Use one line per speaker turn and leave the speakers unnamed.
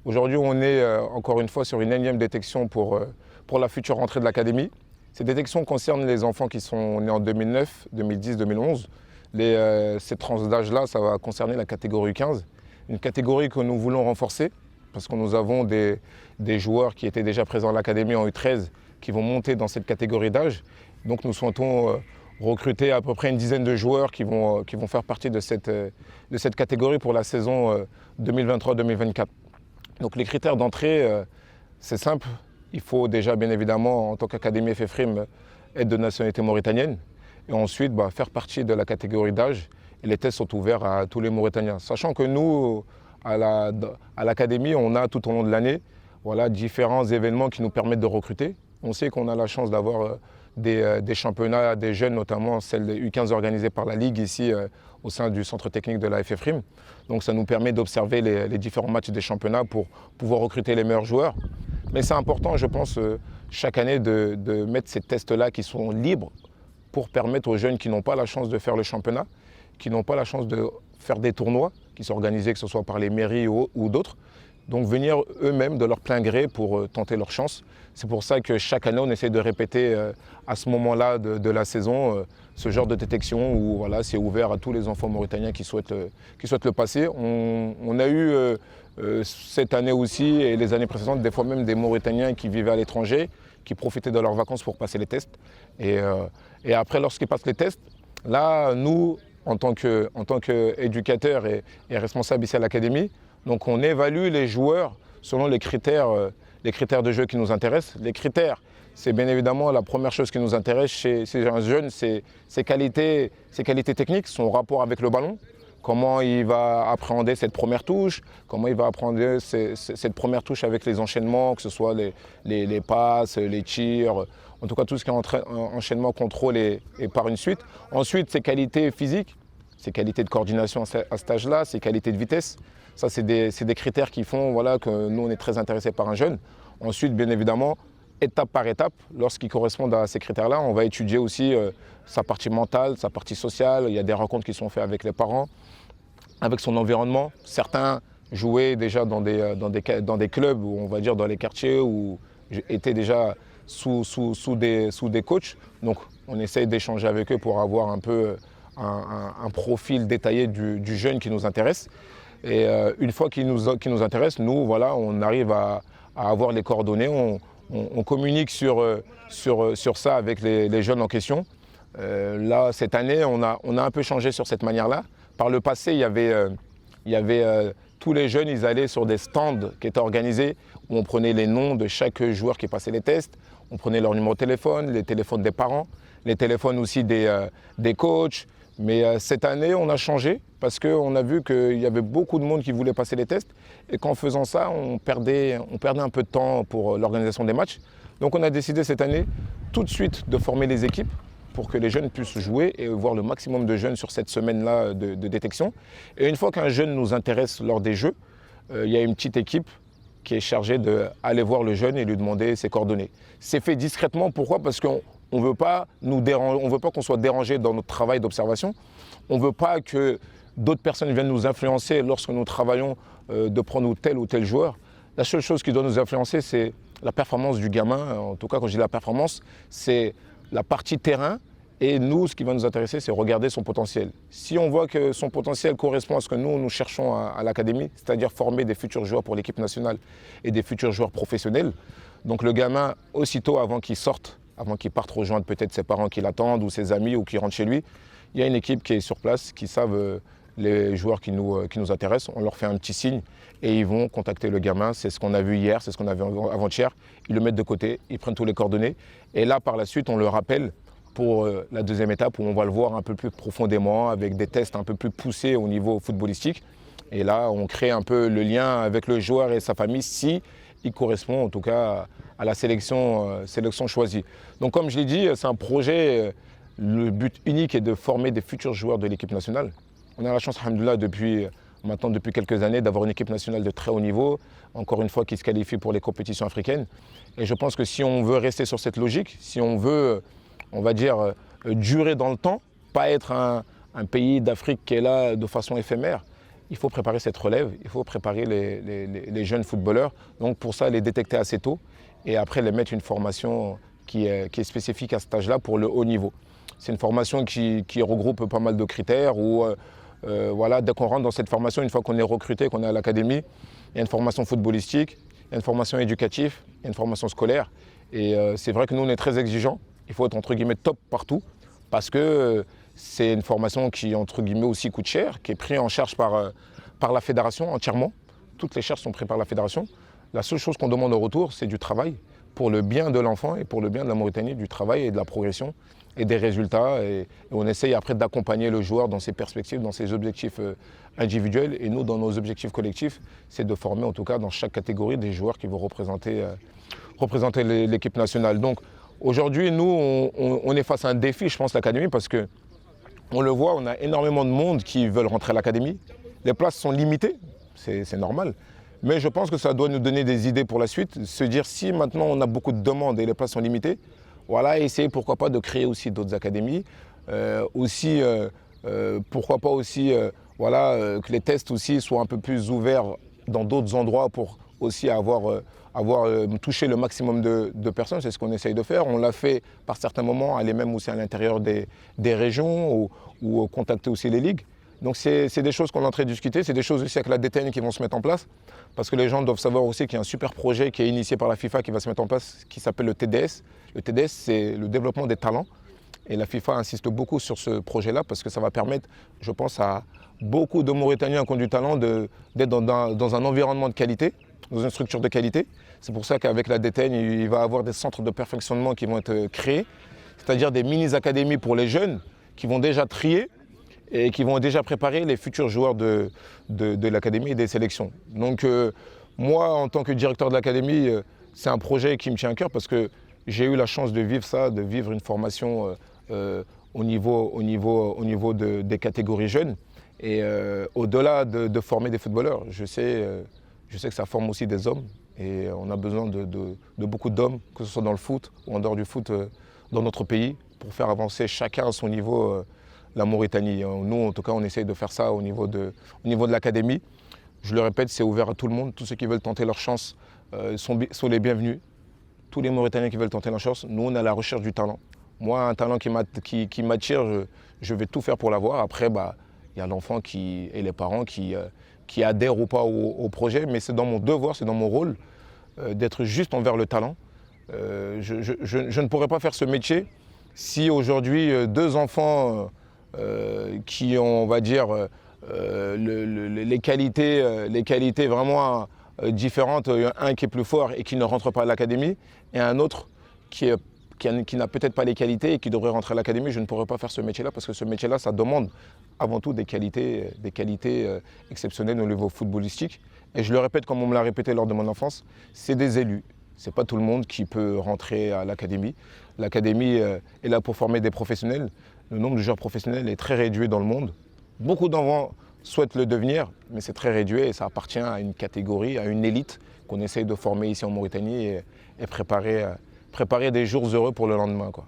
Aujourd'hui, on est encore une fois sur une énième détection pour la future rentrée de l'académie. Ces détections concernent les enfants qui sont nés en 2009, 2010, 2011. Ces tranches d'âge-là, ça va concerner la catégorie 15, une catégorie que nous voulons renforcer parce que nous avons des joueurs qui étaient déjà présents à l'académie en U13 qui vont monter dans cette catégorie d'âge. Donc nous souhaitons recruter à peu près une dizaine de joueurs qui vont faire partie de cette catégorie pour la saison 2023-2024. Donc les critères d'entrée, c'est simple. Il faut déjà bien évidemment, en tant qu'Académie FFRIM, être de nationalité mauritanienne. Et ensuite, faire partie de la catégorie d'âge. Et les tests sont ouverts à tous les Mauritaniens. Sachant que nous, à l'Académie, on a tout au long de l'année différents événements qui nous permettent de recruter. On sait qu'on a la chance d'avoir des championnats, des jeunes, notamment celles des U15 organisées par la Ligue ici au sein du centre technique de la FFRIM. Donc ça nous permet d'observer les différents matchs des championnats pour pouvoir recruter les meilleurs joueurs. Mais c'est important, je pense, chaque année de mettre ces tests-là qui sont libres pour permettre aux jeunes qui n'ont pas la chance de faire le championnat, qui n'ont pas la chance de faire des tournois qui sont organisés, que ce soit par les mairies ou d'autres, donc venir eux-mêmes de leur plein gré pour tenter leur chance. C'est pour ça que chaque année, on essaie de répéter à ce moment-là de la saison ce genre de détection où c'est ouvert à tous les enfants mauritaniens qui souhaitent le passer. On a eu cette année aussi et les années précédentes, des fois même des Mauritaniens qui vivaient à l'étranger, qui profitaient de leurs vacances pour passer les tests. Et après, lorsqu'ils passent les tests, là, nous, en tant qu'éducateurs et responsables ici à l'académie, donc on évalue les joueurs selon les critères de jeu qui nous intéressent. Les critères, c'est bien évidemment la première chose qui nous intéresse chez un jeune, c'est ses qualités techniques, son rapport avec le ballon, comment il va appréhender cette première touche, comment il va appréhender cette première touche avec les enchaînements, que ce soit les passes, les tirs, en tout cas tout ce qui est enchaînement, contrôle et par une suite. Ensuite, ses qualités physiques, ses qualités de coordination à cet âge-là, ses qualités de vitesse. Ça, c'est des critères qui font que nous, on est très intéressés par un jeune. Ensuite, bien évidemment, étape par étape, lorsqu'ils correspondent à ces critères-là, on va étudier aussi sa partie mentale, sa partie sociale. Il y a des rencontres qui sont faites avec les parents, avec son environnement. Certains jouaient déjà dans des clubs, ou on va dire dans les quartiers, où étaient déjà sous des coachs. Donc, on essaye d'échanger avec eux pour avoir un peu un profil détaillé du jeune qui nous intéresse. Et une fois qu'il nous intéresse, nous, on arrive à avoir les coordonnées, on communique sur ça avec les jeunes en question. Là, cette année, on a un peu changé sur cette manière-là. Par le passé, il y avait tous les jeunes, ils allaient sur des stands qui étaient organisés, où on prenait les noms de chaque joueur qui passait les tests, on prenait leur numéro de téléphone, les téléphones des parents, les téléphones aussi des coachs. Mais cette année, on a changé parce qu'on a vu qu'il y avait beaucoup de monde qui voulait passer les tests et qu'en faisant ça, on perdait un peu de temps pour l'organisation des matchs. Donc on a décidé cette année tout de suite de former les équipes pour que les jeunes puissent jouer et voir le maximum de jeunes sur cette semaine-là de détection. Et une fois qu'un jeune nous intéresse lors des jeux, il y a une petite équipe qui est chargée d'aller voir le jeune et lui demander ses coordonnées. C'est fait discrètement, pourquoi ? Parce qu'on ne veut pas qu'on soit dérangé dans notre travail d'observation. On ne veut pas que d'autres personnes viennent nous influencer lorsque nous travaillons de prendre tel ou tel joueur. La seule chose qui doit nous influencer, c'est la performance du gamin. En tout cas, quand je dis la performance, c'est la partie terrain. Et nous, ce qui va nous intéresser, c'est regarder son potentiel. Si on voit que son potentiel correspond à ce que nous cherchons à l'académie, c'est-à-dire former des futurs joueurs pour l'équipe nationale et des futurs joueurs professionnels, donc le gamin, aussitôt avant qu'il sorte, avant qu'il parte rejoindre peut-être ses parents qui l'attendent ou ses amis ou qui rentrent chez lui, il y a une équipe qui est sur place, qui savent les joueurs qui nous intéressent. On leur fait un petit signe et ils vont contacter le gamin. C'est ce qu'on a vu hier, c'est ce qu'on a vu avant-hier. Ils le mettent de côté, ils prennent tous les coordonnées. Et là, par la suite, on le rappelle pour la deuxième étape où on va le voir un peu plus profondément avec des tests un peu plus poussés au niveau footballistique. Et là, on crée un peu le lien avec le joueur et sa famille si il correspond en tout cas à la sélection choisie. Donc comme je l'ai dit, c'est un projet, le but unique est de former des futurs joueurs de l'équipe nationale. On a la chance, alhamdoulilah, depuis quelques années, d'avoir une équipe nationale de très haut niveau, encore une fois qui se qualifie pour les compétitions africaines. Et je pense que si on veut rester sur cette logique, si on veut, on va dire, durer dans le temps, pas être un pays d'Afrique qui est là de façon éphémère, il faut préparer cette relève, il faut préparer les jeunes footballeurs. Donc pour ça, les détecter assez tôt et après les mettre une formation qui est spécifique à cet âge-là pour le haut niveau. C'est une formation qui regroupe pas mal de critères où voilà, dès qu'on rentre dans cette formation, une fois qu'on est recruté, qu'on est à l'académie, il y a une formation footballistique, il y a une formation éducative, il y a une formation scolaire. Et c'est vrai que nous, on est très exigeants. Il faut être entre guillemets top partout parce que c'est une formation qui, entre guillemets, aussi coûte cher, qui est prise en charge par la fédération entièrement. Toutes les charges sont prises par la fédération. La seule chose qu'on demande au retour, c'est du travail pour le bien de l'enfant et pour le bien de la Mauritanie, du travail et de la progression et des résultats. Et on essaye après d'accompagner le joueur dans ses perspectives, dans ses objectifs individuels. Et nous, dans nos objectifs collectifs, c'est de former en tout cas dans chaque catégorie des joueurs qui vont représenter l'équipe nationale. Donc aujourd'hui, nous, on est face à un défi, je pense, l'académie, parce que on le voit, on a énormément de monde qui veulent rentrer à l'académie. Les places sont limitées, c'est normal. Mais je pense que ça doit nous donner des idées pour la suite. Se dire si maintenant on a beaucoup de demandes et les places sont limitées, voilà, essayer pourquoi pas de créer aussi d'autres académies. Pourquoi pas aussi que les tests aussi soient un peu plus ouverts dans d'autres endroits pour aussi avoir touché le maximum de personnes. C'est ce qu'on essaye de faire. On l'a fait par certains moments, aller même aussi à l'intérieur des régions ou contacter aussi les ligues. Donc c'est des choses qu'on est en train de discuter, c'est des choses aussi avec la DTN qui vont se mettre en place, parce que les gens doivent savoir aussi qu'il y a un super projet qui est initié par la FIFA qui va se mettre en place, qui s'appelle le TDS. Le TDS, c'est le développement des talents. Et la FIFA insiste beaucoup sur ce projet-là parce que ça va permettre, je pense, à beaucoup de Mauritaniens qui ont du talent d'être dans un environnement de qualité, dans une structure de qualité. C'est pour ça qu'avec la DTN, il va y avoir des centres de perfectionnement qui vont être créés, c'est-à-dire des mini-académies pour les jeunes qui vont déjà trier et qui vont déjà préparer les futurs joueurs de l'académie et des sélections. Donc moi, en tant que directeur de l'académie, c'est un projet qui me tient à cœur parce que j'ai eu la chance de vivre ça, de vivre une formation au niveau des catégories jeunes. Et au-delà de former des footballeurs, je sais que ça forme aussi des hommes. Et on a besoin de beaucoup d'hommes, que ce soit dans le foot ou en dehors du foot, dans notre pays, pour faire avancer chacun à son niveau la Mauritanie. Nous, en tout cas, on essaye de faire ça au niveau de l'académie. Je le répète, c'est ouvert à tout le monde. Tous ceux qui veulent tenter leur chance sont les bienvenus. Tous les Mauritaniens qui veulent tenter leur chance, nous, on est à la recherche du talent. Moi, un talent qui m'attire, je vais tout faire pour l'avoir. Après, il y a l'enfant et les parents qui adhèrent ou pas au projet, mais c'est dans mon devoir, c'est dans mon rôle d'être juste envers le talent. Je ne pourrais pas faire ce métier si aujourd'hui deux enfants qui ont, on va dire, les qualités vraiment différentes, un qui est plus fort et qui ne rentre pas à l'académie, et un autre qui n'a peut-être pas les qualités et qui devrait rentrer à l'académie. Je ne pourrais pas faire ce métier-là parce que ce métier-là, ça demande avant tout des qualités exceptionnelles au niveau footballistique. Et je le répète comme on me l'a répété lors de mon enfance, c'est des élus. Ce n'est pas tout le monde qui peut rentrer à l'académie. L'académie est là pour former des professionnels. Le nombre de joueurs professionnels est très réduit dans le monde. Beaucoup d'enfants souhaitent le devenir, mais c'est très réduit et ça appartient à une catégorie, à une élite qu'on essaye de former ici en Mauritanie et préparer des jours heureux pour le lendemain, quoi.